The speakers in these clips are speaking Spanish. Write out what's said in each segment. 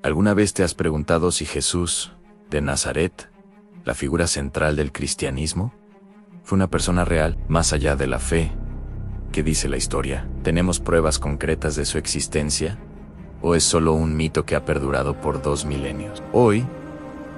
¿Alguna vez te has preguntado si Jesús de Nazaret, la figura central del cristianismo, fue una persona real, más allá de la fe que dice la historia? ¿Tenemos pruebas concretas de su existencia? ¿O es solo un mito que ha perdurado por 2 milenios? Hoy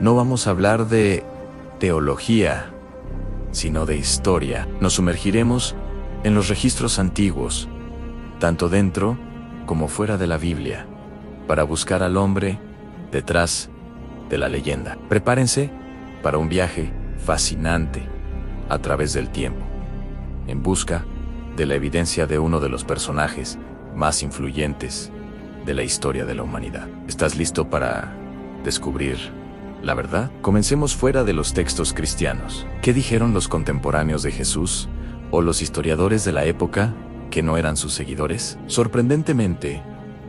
no vamos a hablar de teología, sino de historia. Nos sumergiremos en los registros antiguos, tanto dentro como fuera de la Biblia, para buscar al hombre detrás de la leyenda. Prepárense para un viaje fascinante a través del tiempo, en busca de la evidencia de uno de los personajes más influyentes de la historia de la humanidad. ¿Estás listo para descubrir la verdad? Comencemos fuera de los textos cristianos. ¿Qué dijeron los contemporáneos de Jesús o los historiadores de la época que no eran sus seguidores? Sorprendentemente,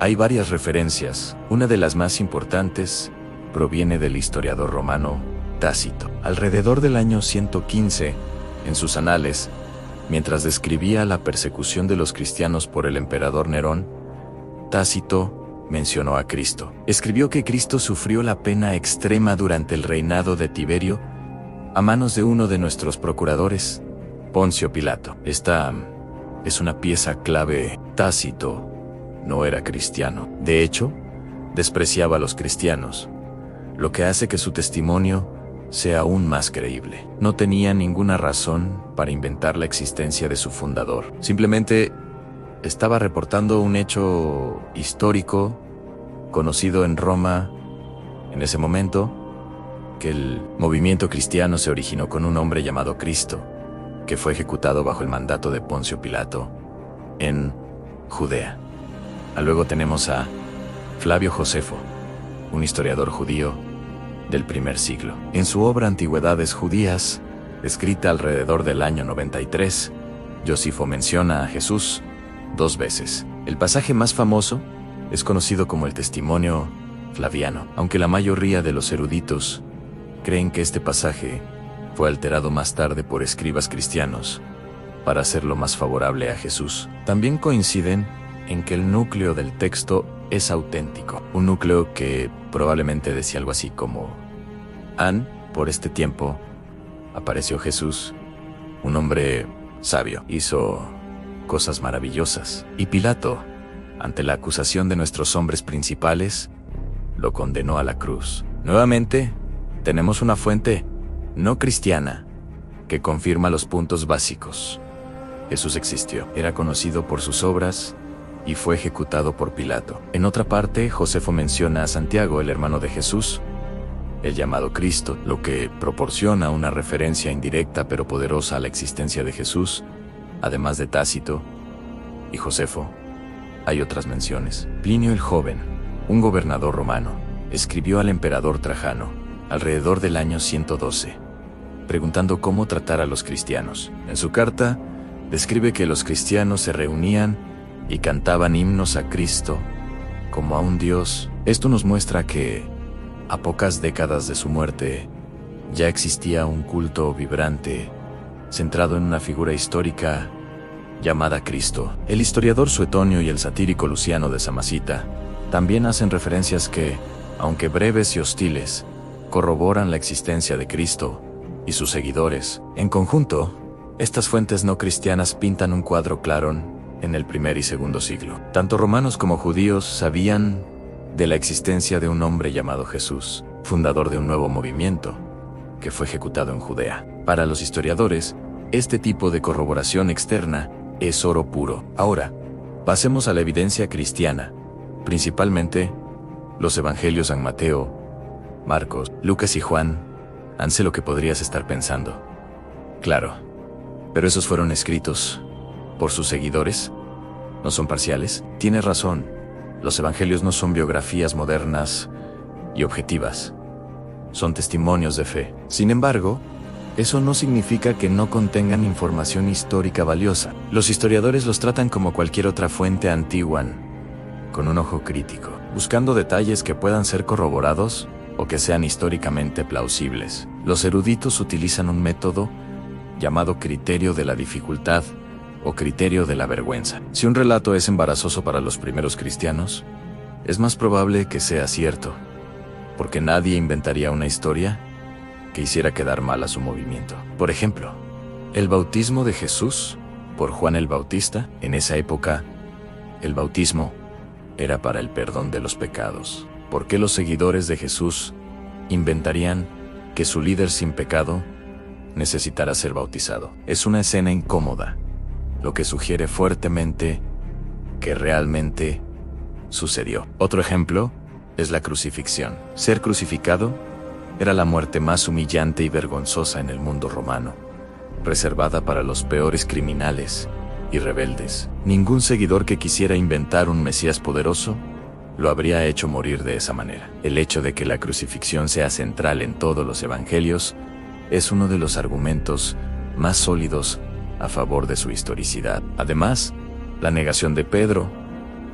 hay varias referencias. Una de las más importantes proviene del historiador romano Tácito. Alrededor del año 115, en sus anales, mientras describía la persecución de los cristianos por el emperador Nerón, Tácito mencionó a Cristo. Escribió que Cristo sufrió la pena extrema durante el reinado de Tiberio a manos de uno de nuestros procuradores, Poncio Pilato. Esta es una pieza clave. Tácito no era cristiano. De hecho, despreciaba a los cristianos, lo que hace que su testimonio sea aún más creíble. No tenía ninguna razón para inventar la existencia de su fundador. Simplemente estaba reportando un hecho histórico conocido en Roma en ese momento, que el movimiento cristiano se originó con un hombre llamado Cristo, que fue ejecutado bajo el mandato de Poncio Pilato en Judea. Luego tenemos a Flavio Josefo, un historiador judío del primer siglo. En su obra Antigüedades Judías, escrita alrededor del año 93, Josefo menciona a Jesús 2 veces. El pasaje más famoso es conocido como el Testimonio Flaviano, aunque la mayoría de los eruditos creen que este pasaje fue alterado más tarde por escribas cristianos para hacerlo más favorable a Jesús. También coinciden en que el núcleo del texto es auténtico, un núcleo que probablemente decía algo así como: por este tiempo apareció Jesús, un hombre sabio, hizo cosas maravillosas, y Pilato, ante la acusación de nuestros hombres principales, lo condenó a la cruz. Nuevamente, tenemos una fuente no cristiana que confirma los puntos básicos. Jesús existió, era conocido por sus obras y fue ejecutado por Pilato. En otra parte, Josefo menciona a Santiago, el hermano de Jesús, el llamado Cristo, lo que proporciona una referencia indirecta pero poderosa a la existencia de Jesús. Además de Tácito y Josefo, hay otras menciones. Plinio el Joven, un gobernador romano, escribió al emperador Trajano alrededor del año 112, preguntando cómo tratar a los cristianos. En su carta, describe que los cristianos se reunían y cantaban himnos a Cristo como a un Dios. Esto nos muestra que, a pocas décadas de su muerte, ya existía un culto vibrante, centrado en una figura histórica llamada Cristo. El historiador Suetonio y el satírico Luciano de Samosata también hacen referencias que, aunque breves y hostiles, corroboran la existencia de Cristo y sus seguidores. En conjunto, estas fuentes no cristianas pintan un cuadro claro en el primer y segundo siglo. Tanto romanos como judíos sabían de la existencia de un hombre llamado Jesús, fundador de un nuevo movimiento, que fue ejecutado en Judea. Para los historiadores, este tipo de corroboración externa es oro puro. Ahora, pasemos a la evidencia cristiana, principalmente los evangelios San Mateo, Marcos, Lucas y Juan. Sé lo que podrías estar pensando. Claro, pero esos fueron escritos por sus seguidores. ¿No son parciales? Tienes razón. Los evangelios no son biografías modernas y objetivas. Son testimonios de fe. Sin embargo, eso no significa que no contengan información histórica valiosa. Los historiadores los tratan como cualquier otra fuente antigua, con un ojo crítico, buscando detalles que puedan ser corroborados o que sean históricamente plausibles. Los eruditos utilizan un método llamado criterio de la dificultad o criterio de la vergüenza. Si un relato es embarazoso para los primeros cristianos, es más probable que sea cierto, porque nadie inventaría una historia que hiciera quedar mal a su movimiento. Por ejemplo, el bautismo de Jesús por Juan el Bautista. En esa época, el bautismo era para el perdón de los pecados. ¿Por qué los seguidores de Jesús inventarían que su líder sin pecado necesitara ser bautizado? Es una escena incómoda, lo que sugiere fuertemente que realmente sucedió. Otro ejemplo es la crucifixión. Ser crucificado era la muerte más humillante y vergonzosa en el mundo romano, reservada para los peores criminales y rebeldes. Ningún seguidor que quisiera inventar un Mesías poderoso lo habría hecho morir de esa manera. El hecho de que la crucifixión sea central en todos los evangelios es uno de los argumentos más sólidos a favor de su historicidad. Además, la negación de Pedro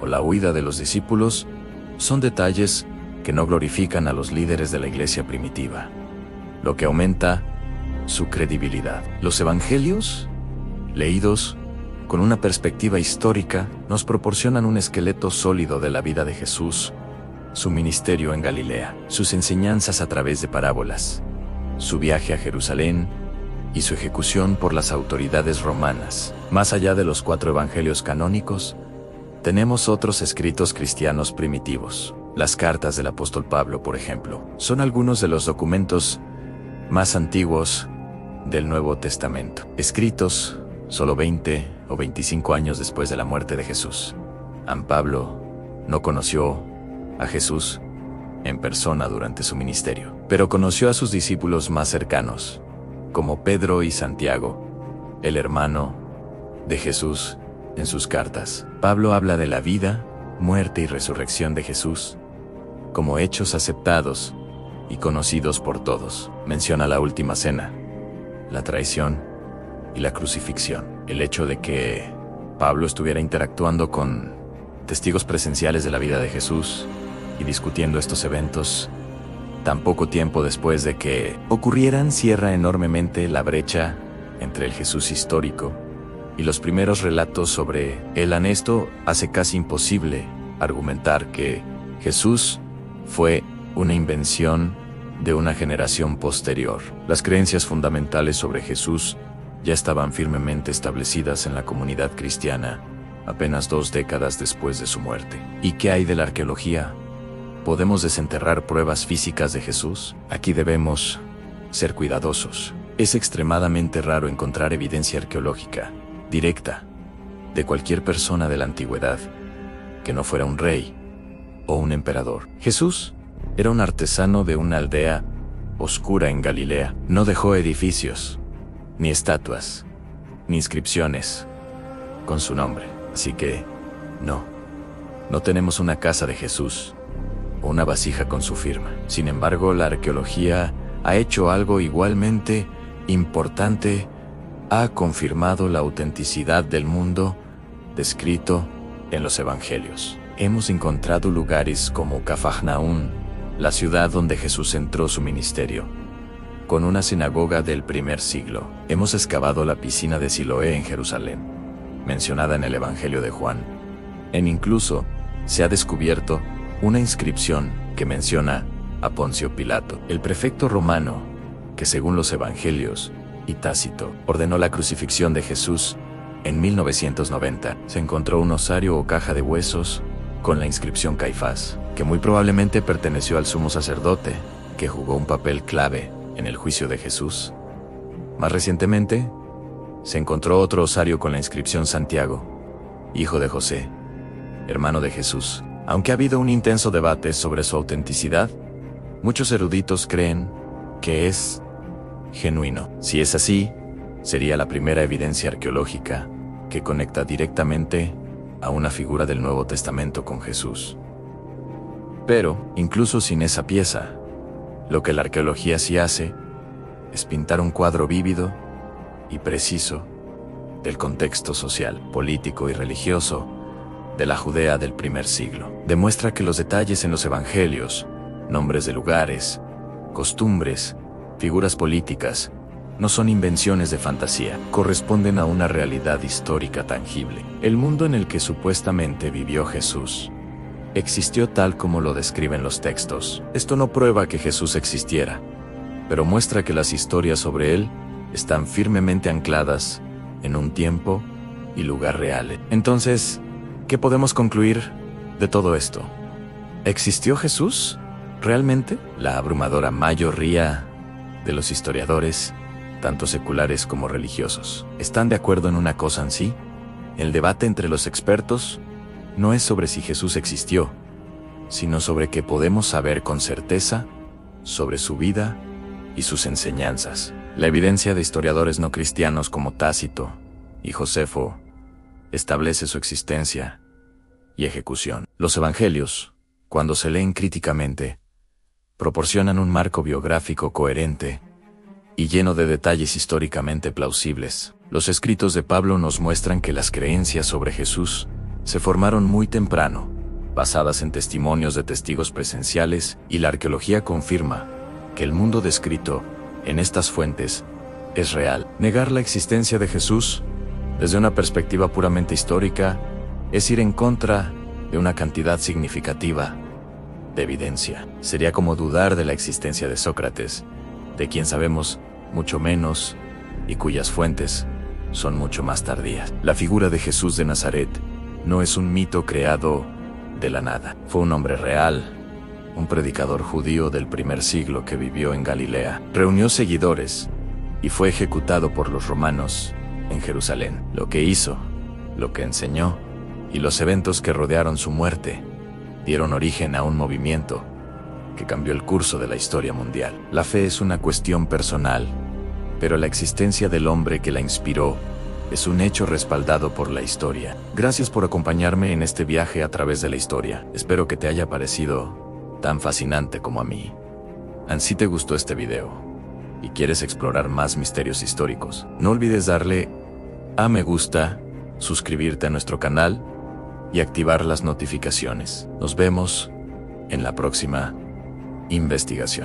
o la huida de los discípulos son detalles que no glorifican a los líderes de la iglesia primitiva, lo que aumenta su credibilidad. Los evangelios, leídos con una perspectiva histórica, nos proporcionan un esqueleto sólido de la vida de Jesús, su ministerio en Galilea, sus enseñanzas a través de parábolas, su viaje a Jerusalén y su ejecución por las autoridades romanas. Más allá de los 4 evangelios canónicos, tenemos otros escritos cristianos primitivos. Las cartas del apóstol Pablo, por ejemplo, son algunos de los documentos más antiguos del Nuevo Testamento, escritos solo 20 o 25 años después de la muerte de Jesús. San Pablo no conoció a Jesús en persona durante su ministerio, pero conoció a sus discípulos más cercanos, como Pedro y Santiago, el hermano de Jesús. En sus cartas, Pablo habla de la vida, muerte y resurrección de Jesús como hechos aceptados y conocidos por todos. Menciona la última cena, la traición y la crucifixión. El hecho de que Pablo estuviera interactuando con testigos presenciales de la vida de Jesús y discutiendo estos eventos tan poco tiempo después de que ocurrieran cierra enormemente la brecha entre el Jesús histórico y los primeros relatos sobre él. Esto hace casi imposible argumentar que Jesús fue una invención de una generación posterior. Las creencias fundamentales sobre Jesús ya estaban firmemente establecidas en la comunidad cristiana apenas 2 décadas después de su muerte. ¿Y qué hay de la arqueología? ¿Podemos desenterrar pruebas físicas de Jesús? Aquí debemos ser cuidadosos. Es extremadamente raro encontrar evidencia arqueológica directa de cualquier persona de la antigüedad que no fuera un rey o un emperador. Jesús era un artesano de una aldea oscura en Galilea. No dejó edificios, ni estatuas, ni inscripciones con su nombre. Así que, no tenemos una casa de Jesús o una vasija con su firma. Sin embargo, la arqueología ha hecho algo igualmente importante. Ha confirmado la autenticidad del mundo descrito en los evangelios. Hemos encontrado lugares como Cafarnaún, la ciudad donde Jesús entró su ministerio, con una sinagoga del primer siglo. Hemos excavado la piscina de Siloé en Jerusalén, mencionada en el Evangelio de Juan. Incluso se ha descubierto una inscripción que menciona a Poncio Pilato, el prefecto romano, que según los evangelios y Tácito ordenó la crucifixión de Jesús. En 1990 se encontró un osario o caja de huesos con la inscripción Caifás, que muy probablemente perteneció al sumo sacerdote, que jugó un papel clave en el juicio de Jesús. Más recientemente, se encontró otro osario con la inscripción Santiago, hijo de José, hermano de Jesús. Aunque ha habido un intenso debate sobre su autenticidad, muchos eruditos creen que es genuino. Si es así, sería la primera evidencia arqueológica que conecta directamente a una figura del Nuevo Testamento con Jesús. Pero, incluso sin esa pieza, lo que la arqueología sí hace es pintar un cuadro vívido y preciso del contexto social, político y religioso de la Judea del primer siglo. Demuestra que los detalles en los evangelios, nombres de lugares, costumbres, figuras políticas, no son invenciones de fantasía, corresponden a una realidad histórica tangible. El mundo en el que supuestamente vivió Jesús existió tal como lo describen los textos. Esto no prueba que Jesús existiera, pero muestra que las historias sobre él están firmemente ancladas en un tiempo y lugar reales. Entonces, ¿qué podemos concluir de todo esto? ¿Existió Jesús? ¿Realmente? La abrumadora mayoría de los historiadores, tanto seculares como religiosos, están de acuerdo en una cosa en sí. El debate entre los expertos no es sobre si Jesús existió, sino sobre qué podemos saber con certeza sobre su vida y sus enseñanzas. La evidencia de historiadores no cristianos como Tácito y Josefo establece su existencia y ejecución. Los evangelios, cuando se leen críticamente, proporcionan un marco biográfico coherente y lleno de detalles históricamente plausibles. Los escritos de Pablo nos muestran que las creencias sobre Jesús se formaron muy temprano, basadas en testimonios de testigos presenciales, y la arqueología confirma que el mundo descrito en estas fuentes es real. Negar la existencia de Jesús desde una perspectiva puramente histórica es ir en contra de una cantidad significativa de evidencia. Sería como dudar de la existencia de Sócrates, de quien sabemos mucho menos y cuyas fuentes son mucho más tardías. La figura de Jesús de Nazaret no es un mito creado de la nada. Fue un hombre real, un predicador judío del primer siglo que vivió en Galilea. Reunió seguidores y fue ejecutado por los romanos en Jerusalén. Lo que hizo, lo que enseñó y los eventos que rodearon su muerte dieron origen a un movimiento que cambió el curso de la historia mundial. La fe es una cuestión personal, pero la existencia del hombre que la inspiró es un hecho respaldado por la historia. Gracias por acompañarme en este viaje a través de la historia. Espero que te haya parecido tan fascinante como a mí. Si te gustó este video y quieres explorar más misterios históricos, no olvides darle a me gusta, suscribirte a nuestro canal y activar las notificaciones. Nos vemos en la próxima investigación.